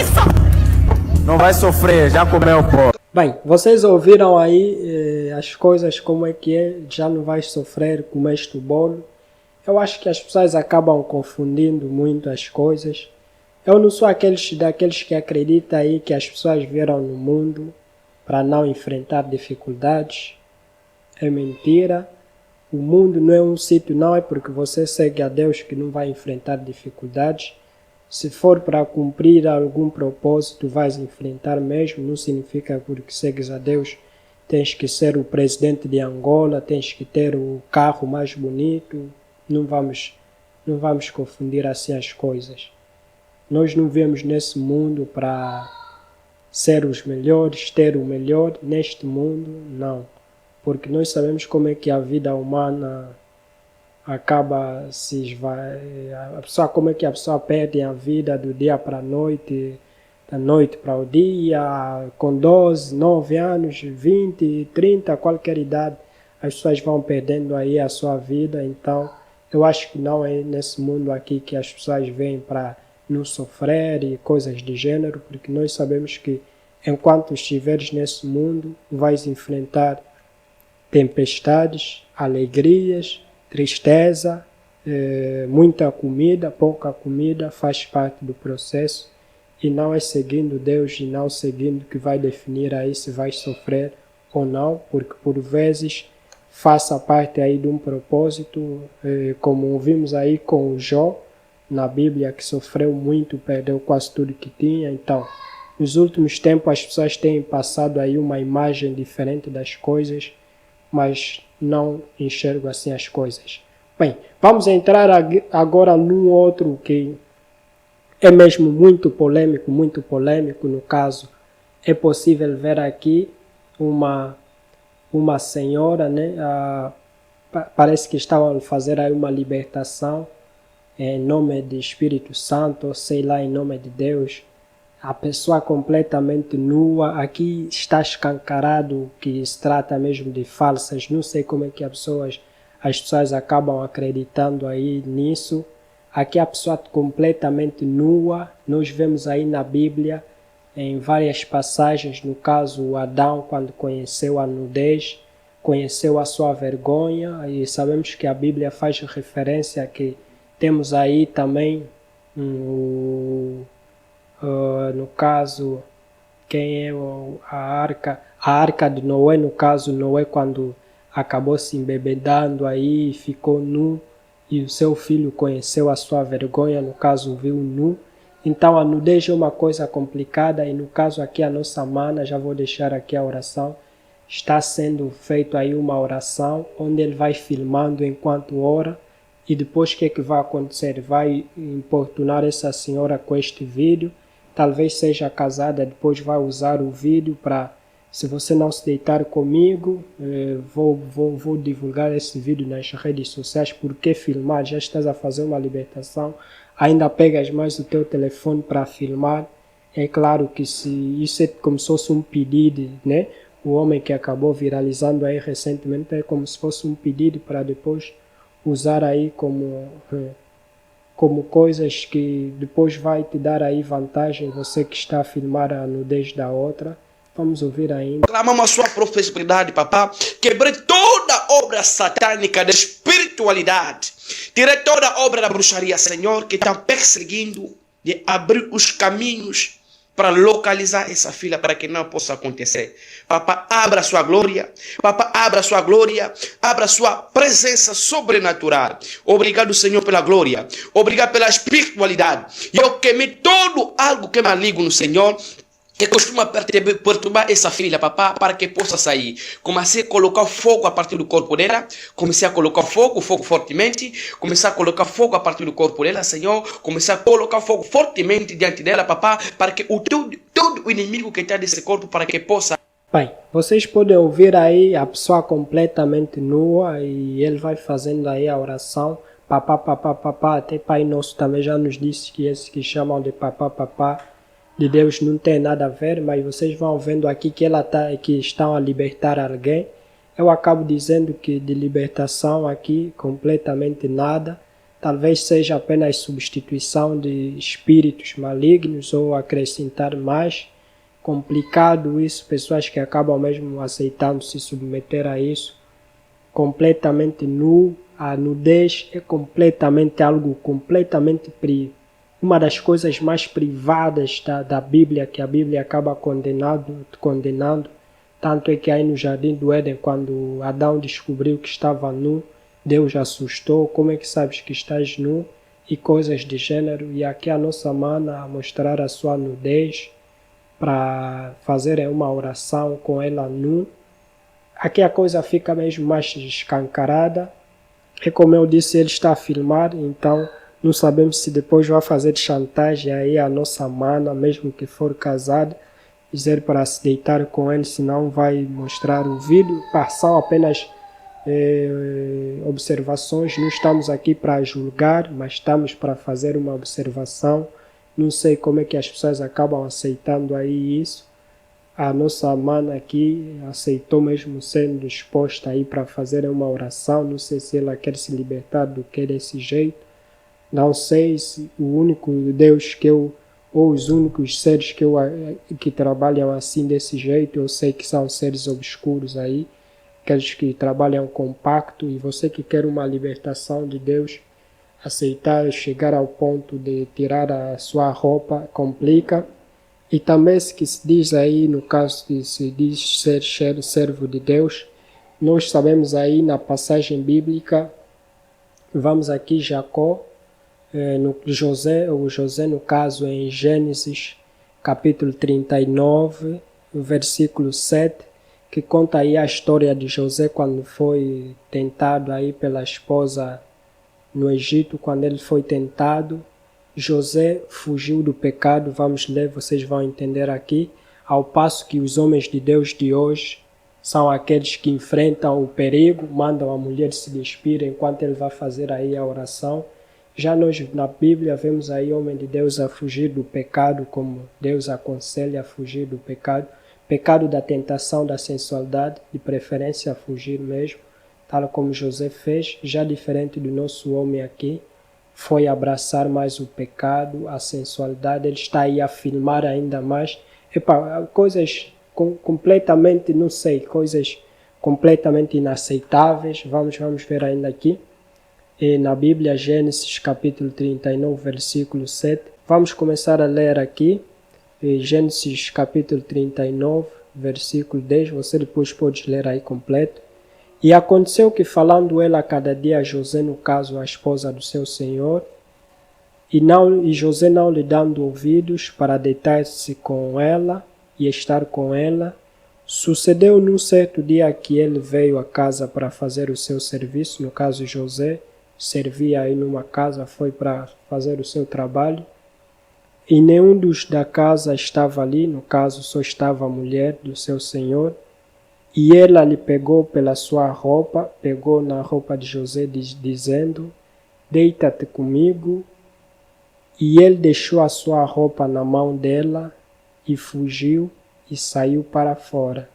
Não vai sofrer, já comeu pó. Bem, vocês ouviram aí as coisas como é que é, já não vais sofrer com este bolo. Eu acho que as pessoas acabam confundindo muito as coisas. Eu não sou daqueles que acreditam aí que as pessoas vieram no mundo para não enfrentar dificuldades. É mentira. O mundo não é um sítio, não é porque você segue a Deus que não vai enfrentar dificuldades. Se for para cumprir algum propósito, vais enfrentar mesmo. Não significa porque segues a Deus tens que ser o presidente de Angola, tens que ter o carro mais bonito. Não vamos confundir assim as coisas. Nós não viemos nesse mundo para ser os melhores, ter o melhor neste mundo, não. Porque nós sabemos como é que a vida humana acaba se esvai... a pessoa, como é que a pessoa perde a vida do dia para a noite, da noite para o dia, com 12, 9 anos, 20, 30, qualquer idade, as pessoas vão perdendo aí a sua vida. Então, eu acho que não é nesse mundo aqui que as pessoas vêm para não sofrer e coisas de gênero, porque nós sabemos que enquanto estiveres nesse mundo, vais enfrentar tempestades, alegrias, tristeza, muita comida, pouca comida, faz parte do processo. E não é seguindo Deus e não seguindo que vai definir aí se vai sofrer ou não, porque por vezes faça parte aí de um propósito, como vimos aí com o Jó na Bíblia, que sofreu muito, perdeu quase tudo que tinha. Então, nos últimos tempos as pessoas têm passado aí uma imagem diferente das coisas, mas não enxergo assim as coisas. Bem, vamos entrar agora num outro que é mesmo muito polêmico. No caso, é possível ver aqui uma senhora, né? Parece que estavam a fazer aí uma libertação em nome do Espírito Santo, ou sei lá, em nome de Deus. A pessoa completamente nua, aqui está escancarado que se trata mesmo de falsas. Não sei como é que as pessoas acabam acreditando aí nisso. Aqui a pessoa completamente nua, nós vemos aí na Bíblia, em várias passagens, no caso Adão, quando conheceu a nudez, conheceu a sua vergonha, e sabemos que a Bíblia faz referência que temos aí também, no caso, quem é a arca de Noé, no caso Noé, quando acabou se embebedando aí, ficou nu, e o seu filho conheceu a sua vergonha, no caso viu nu. Então a nudez é uma coisa complicada, e no caso aqui a nossa mana, já vou deixar aqui a oração, está sendo feito aí uma oração, onde ele vai filmando enquanto ora, e depois o que é que vai acontecer? Vai importunar essa senhora com este vídeo, talvez seja casada, depois vai usar o vídeo para, se você não se deitar comigo, vou divulgar esse vídeo nas redes sociais, porque filmar, já estás a fazer uma libertação, ainda pegas mais o teu telefone para filmar. É claro que se isso é como se fosse um pedido, né? O homem que acabou viralizando aí recentemente é como se fosse um pedido para depois usar aí como coisas que depois vai te dar aí vantagem, você que está a filmar a nudez da outra. Vamos ouvir ainda. Clamamos a sua prosperidade, papá. Quebrei toda obra satânica da espiritualidade. Tirei toda obra da bruxaria, Senhor, que está perseguindo de abrir os caminhos para localizar essa filha, para que não possa acontecer. Papá, abra a sua glória. Papá, abra a sua glória. Abra a sua presença sobrenatural. Obrigado, Senhor, pela glória. Obrigado pela espiritualidade. E eu queimei todo algo que é maligno, Senhor, que costuma perturbar essa filha, papá, para que possa sair. Comecei a colocar fogo a partir do corpo dela. Comecei a colocar fogo fortemente. Comecei a colocar fogo a partir do corpo dela, Senhor. Comecei a colocar fogo fortemente diante dela, papá, para que todo o inimigo que está nesse corpo, para que possa... Bem, vocês podem ouvir aí a pessoa completamente nua, e ele vai fazendo aí a oração. Papá, papá, papá. Até Pai Nosso também já nos disse que esses que chamam de papá, papá, de Deus não tem nada a ver, mas vocês vão vendo aqui que estão a libertar alguém. Eu acabo dizendo que de libertação aqui completamente nada. Talvez seja apenas substituição de espíritos malignos ou acrescentar mais. Complicado isso, pessoas que acabam mesmo aceitando se submeter a isso. Completamente nu, a nudez é completamente algo completamente uma das coisas mais privadas da Bíblia, que a Bíblia acaba condenando. Tanto é que aí no Jardim do Éden, quando Adão descobriu que estava nu, Deus assustou. Como é que sabes que estás nu? E coisas de gênero. E aqui a nossa mana a mostrar a sua nudez para fazer uma oração com ela nu. Aqui a coisa fica mesmo mais escancarada. E como eu disse, ele está a filmar, então não sabemos se depois vai fazer chantagem aí a nossa mana, mesmo que for casada, dizer para se deitar com ele, senão vai mostrar o vídeo. São apenas observações. Não estamos aqui para julgar, mas estamos para fazer uma observação. Não sei como é que as pessoas acabam aceitando aí isso. A nossa mana aqui aceitou mesmo sendo exposta aí para fazer uma oração. Não sei se ela quer se libertar do que desse jeito. Não sei se o único Deus que eu, ou os únicos seres que trabalham assim desse jeito, eu sei que são seres obscuros aí, aqueles que trabalham com pacto, e você que quer uma libertação de Deus, aceitar, chegar ao ponto de tirar a sua roupa, complica. E também se que se diz aí, no caso de se diz ser servo de Deus, nós sabemos aí na passagem bíblica, vamos aqui Jacó, o José no caso em Gênesis capítulo 39, versículo 7, que conta aí a história de José quando foi tentado aí pela esposa no Egito, quando ele foi tentado. José fugiu do pecado, vamos ler, vocês vão entender aqui, ao passo que os homens de Deus de hoje são aqueles que enfrentam o perigo, mandam a mulher se despir enquanto ele vai fazer aí a oração. Já nós na Bíblia vemos aí homem de Deus a fugir do pecado, como Deus aconselha a fugir do pecado, pecado da tentação, da sensualidade, de preferência a fugir mesmo, tal como José fez, já diferente do nosso homem aqui, foi abraçar mais o pecado, a sensualidade, ele está aí a filmar ainda mais, coisas completamente, não sei, coisas completamente inaceitáveis, vamos ver ainda aqui, e na Bíblia, Gênesis capítulo 39, versículo 7, vamos começar a ler aqui, Gênesis capítulo 39, versículo 10, você depois pode ler aí completo. E aconteceu que, falando ela cada dia a José, no caso a esposa do seu senhor, e José não lhe dando ouvidos para deitar-se com ela e estar com ela, sucedeu num certo dia que ele veio à casa para fazer o seu serviço, no caso José servia aí numa casa, foi para fazer o seu trabalho, e nenhum dos da casa estava ali, no caso só estava a mulher do seu senhor, e ela lhe pegou pela sua roupa, pegou na roupa de José, dizendo, deita-te comigo. E ele deixou a sua roupa na mão dela e fugiu e saiu para fora.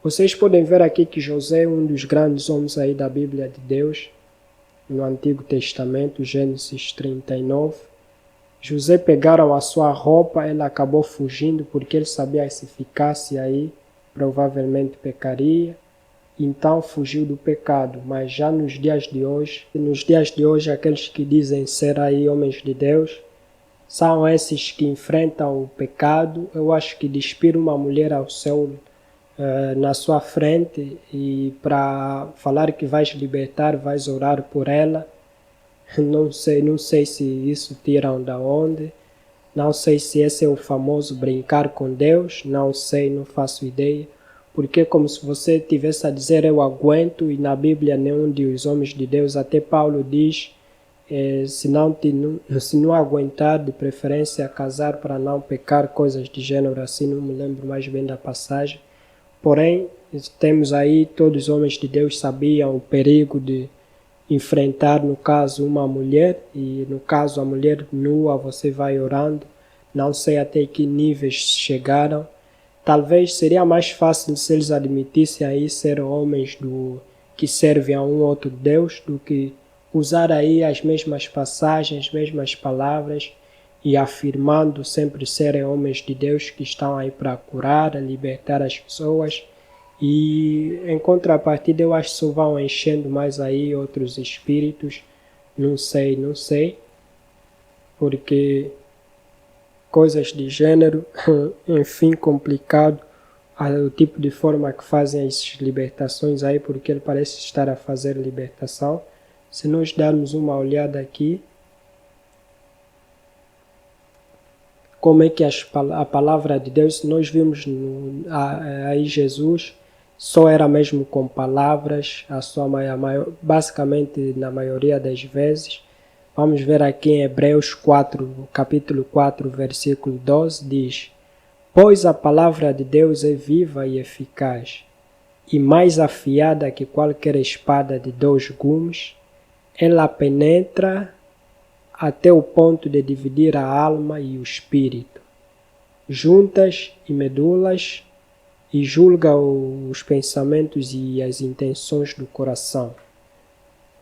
Vocês podem ver aqui que José é um dos grandes homens aí da Bíblia de Deus, no Antigo Testamento, Gênesis 39. José pegaram a sua roupa, ele acabou fugindo porque ele sabia que se ficasse aí, provavelmente pecaria, então fugiu do pecado. Mas já nos dias de hoje, aqueles que dizem ser aí homens de Deus, são esses que enfrentam o pecado. Eu acho que despir uma mulher ao céu na sua frente e para falar que vais libertar, vais orar por ela, não sei se isso tiram da onde. Não sei se esse é o famoso brincar com Deus, não sei, não faço ideia. Porque é como se você estivesse a dizer eu aguento, e na Bíblia nenhum dos homens de Deus, até Paulo diz, se não aguentar, de preferência casar para não pecar, coisas de gênero assim, não me lembro mais bem da passagem. Porém, temos aí, todos os homens de Deus sabiam o perigo de enfrentar, no caso, uma mulher, e no caso a mulher nua, você vai orando, não sei até que níveis chegaram. Talvez seria mais fácil se eles admitissem aí ser homens que servem a um outro Deus, do que usar aí as mesmas passagens, as mesmas palavras, e afirmando sempre serem homens de Deus que estão aí para curar, libertar as pessoas. E em contrapartida eu acho que só vão enchendo mais aí outros espíritos, não sei, porque coisas de gênero, enfim, complicado, o tipo de forma que fazem as libertações aí, porque ele parece estar a fazer libertação. Se nós darmos uma olhada aqui, como é que a palavra de Deus, nós vimos aí Jesus, só era mesmo com palavras, basicamente na maioria das vezes. Vamos ver aqui em Hebreus 4, capítulo 4, versículo 12, diz: Pois a palavra de Deus é viva e eficaz, e mais afiada que qualquer espada de 2 gumes, ela penetra até o ponto de dividir a alma e o espírito, juntas e medulas, e julga os pensamentos e as intenções do coração.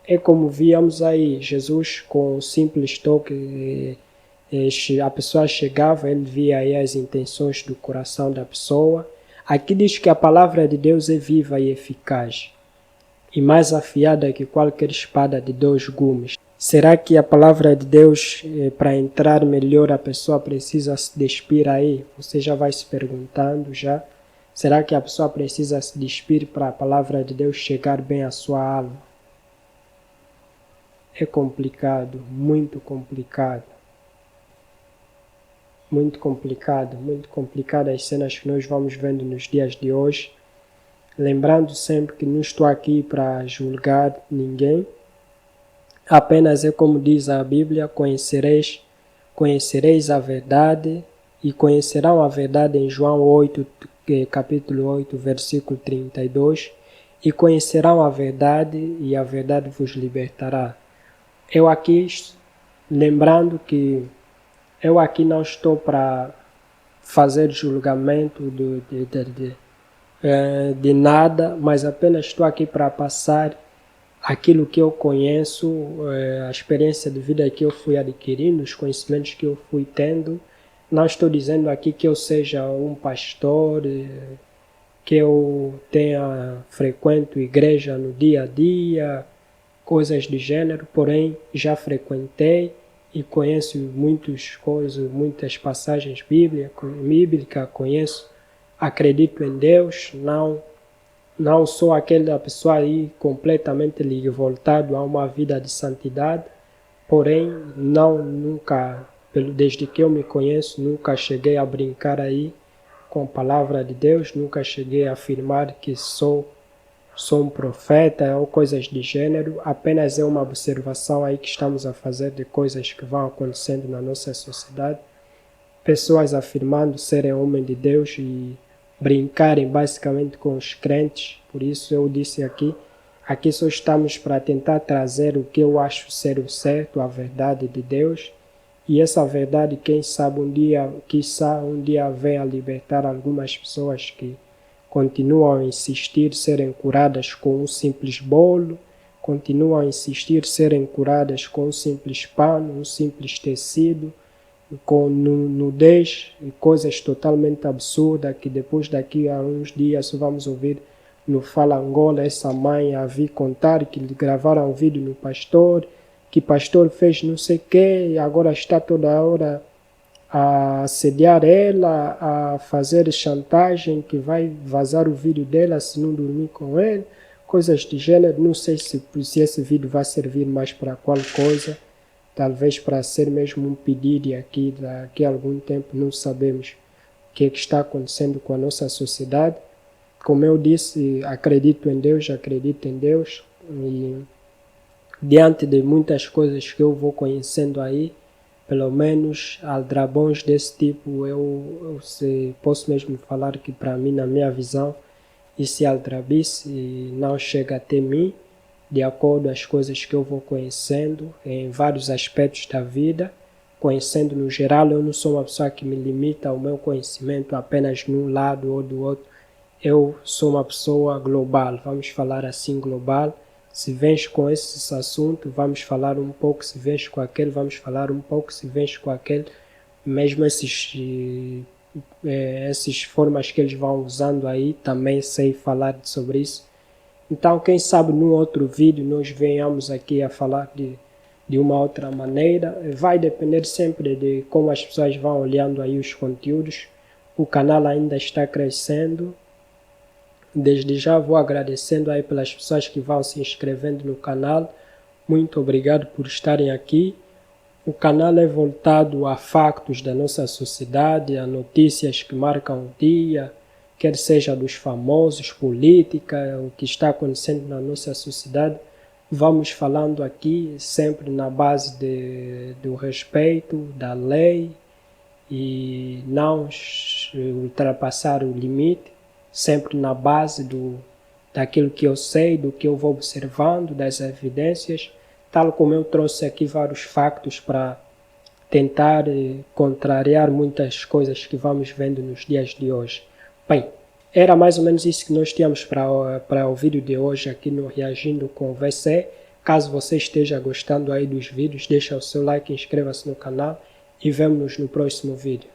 É como víamos aí, Jesus com um simples toque, a pessoa chegava, ele via aí as intenções do coração da pessoa. Aqui diz que a palavra de Deus é viva e eficaz, e mais afiada que qualquer espada de 2 gumes. Será que a palavra de Deus, para entrar melhor, a pessoa precisa se despir aí? Você já vai se perguntando já. Será que a pessoa precisa se despir para a palavra de Deus chegar bem à sua alma? É complicado, muito complicado. Muito complicado as cenas que nós vamos vendo nos dias de hoje. Lembrando sempre que não estou aqui para julgar ninguém. Apenas é como diz a Bíblia, conhecereis a verdade, e conhecerão a verdade em João 8, capítulo 8, versículo 32, e conhecerão a verdade, e a verdade vos libertará. Eu aqui, lembrando que eu aqui não estou para fazer julgamento de nada, mas apenas estou aqui para passar aquilo que eu conheço, a experiência de vida que eu fui adquirindo, os conhecimentos que eu fui tendo. Não estou dizendo aqui que eu seja um pastor, que eu frequento igreja no dia a dia, coisas do gênero, porém já frequentei e conheço muitas passagens bíblicas, conheço, acredito em Deus, não sou aquela pessoa aí completamente voltado a uma vida de santidade, porém nunca, desde que eu me conheço, nunca cheguei a brincar aí com a palavra de Deus, nunca cheguei a afirmar que sou um profeta ou coisas de gênero, apenas é uma observação aí que estamos a fazer de coisas que vão acontecendo na nossa sociedade, pessoas afirmando serem homens de Deus e brincarem basicamente com os crentes. Por isso eu disse aqui só estamos para tentar trazer o que eu acho ser o certo, a verdade de Deus, e essa verdade, quem sabe um dia venha libertar algumas pessoas que continuam a insistir serem curadas com um simples bolo, continuam a insistir serem curadas com um simples pano, um simples tecido, com nudez e coisas totalmente absurdas que depois daqui a uns dias vamos ouvir no Fala Angola essa mãe a vir contar que gravaram um vídeo no pastor, que pastor fez não sei o que e agora está toda hora a assediar ela, a fazer chantagem que vai vazar o vídeo dela se não dormir com ele, coisas de gênero. Não sei se esse vídeo vai servir mais para qual coisa, talvez para ser mesmo um pedido aqui daqui a algum tempo, não sabemos o que está acontecendo com a nossa sociedade. Como eu disse, acredito em Deus e diante de muitas coisas que eu vou conhecendo aí, pelo menos aldrabões desse tipo, eu posso mesmo falar que para mim, na minha visão, esse aldrabice não chega até mim, de acordo com as coisas que eu vou conhecendo em vários aspectos da vida. Conhecendo no geral, eu não sou uma pessoa que me limita ao meu conhecimento apenas num lado ou do outro. Eu sou uma pessoa global, vamos falar assim, global. Se vens com esse assunto, vamos falar um pouco. Se vens com aquele, vamos falar um pouco. Se vens com aquele, mesmo essas formas que eles vão usando aí, também sei falar sobre isso. Então, quem sabe num outro vídeo nós venhamos aqui a falar de uma outra maneira. Vai depender sempre de como as pessoas vão olhando aí os conteúdos. O canal ainda está crescendo. Desde já vou agradecendo aí pelas pessoas que vão se inscrevendo no canal. Muito obrigado por estarem aqui. O canal é voltado a factos da nossa sociedade, a notícias que marcam o dia, quer seja dos famosos, política, o que está acontecendo na nossa sociedade. Vamos falando aqui sempre na base do respeito, da lei e não ultrapassar o limite. Sempre na base daquilo que eu sei, do que eu vou observando, das evidências, tal como eu trouxe aqui vários factos para tentar contrariar muitas coisas que vamos vendo nos dias de hoje. Bem, era mais ou menos isso que nós tínhamos para o vídeo de hoje aqui no Reagindo com VC. Caso você esteja gostando aí dos vídeos, deixa o seu like, inscreva-se no canal e vemo-nos no próximo vídeo.